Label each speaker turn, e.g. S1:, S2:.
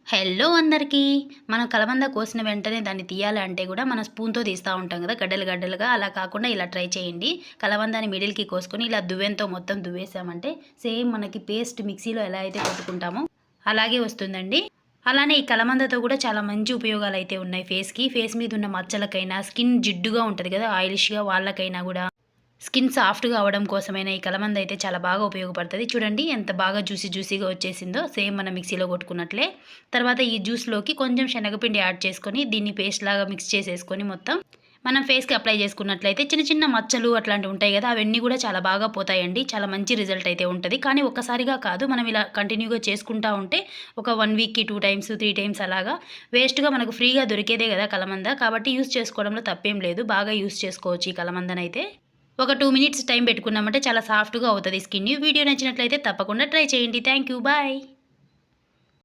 S1: Hello అందరికీ. మనం కలబంద కోసిన వెంటనే దాన్ని తీయాలంటే కూడా మనం స్పూన్‌తో తీస్తా ఉంటాం కదా! గడ్డలు గడ్డలుగా. అలా కాకుండా ఇలా ట్రై చేయండి. కలబందాని మిడిల్‌కి కోసుకొని ఇలా దువ్వెనతో మొత్తం దువ్వేసామంటే సేమ్ మనకి పేస్ట్ మిక్సీలో ఎలా అయితే కొట్టుకుంటామో అలాగే వస్తుందండి. అలానే ఈ కలబందతో కూడా చాలా మంచి ఉపయోగాలైతే ఉన్నాయి ఫేస్‌కి. ఫేస్ మీద ఉన్న మచ్చలకైనా, స్కిన్ జిడ్డుగా ఉంటది కదా! ఆయిలిష్‌గా వాళ్ళకైనా కూడా స్కిన్ సాఫ్ట్‌గా అవ్వడం కోసమైనా ఈ కలబంద అయితే చాలా బాగా ఉపయోగపడుతది. చూడండి ఎంత బాగా జ్యూసీగా వచ్చేసిందో సేమ్ మనం మిక్సీలో కొట్టుకున్నట్లే. తర్వాత ఈ జ్యూస్‌లోకి కొంచెం శనగపిండి యాడ్ చేసుకొని దీన్ని పేస్ట్‌లాగా మిక్స్ చేసేసుకొని మొత్తం మనం ఫేస్‌కి అప్లై చేసుకున్నట్లయితే చిన్న చిన్న మచ్చలు అట్లాంటివి ఉంటాయి కదా! అవన్నీ కూడా చాలా బాగా పోతాయండి. చాలా మంచి రిజల్ట్ అయితే ఉంటది. కానీ ఒక్కసారిగా కాదు, మనం ఇలా కంటిన్యూగా చేసుకుంటా ఉంటే ఒక 1 వీక్‌కి 2 టైమ్స్, 3 టైమ్స్ అలాగా వేస్ట్‌గా మనకు ఫ్రీగా దొరికేదే కదా కలమంద. కాబట్టి యూజ్ చేసుకోవడంలో తప్పేం లేదు. బాగా యూజ్ చేసుకోవచ్చు ఈ కలమందనైతే. ఒక 2 మినిట్స్ టైం పెట్టుకున్నామంటే చాలా సాఫ్ట్‌గా అవుతది స్కిన్. వీడియో నచ్చినట్లయితే తప్పకుండా ట్రై చేయండి. Thank you. బాయ్.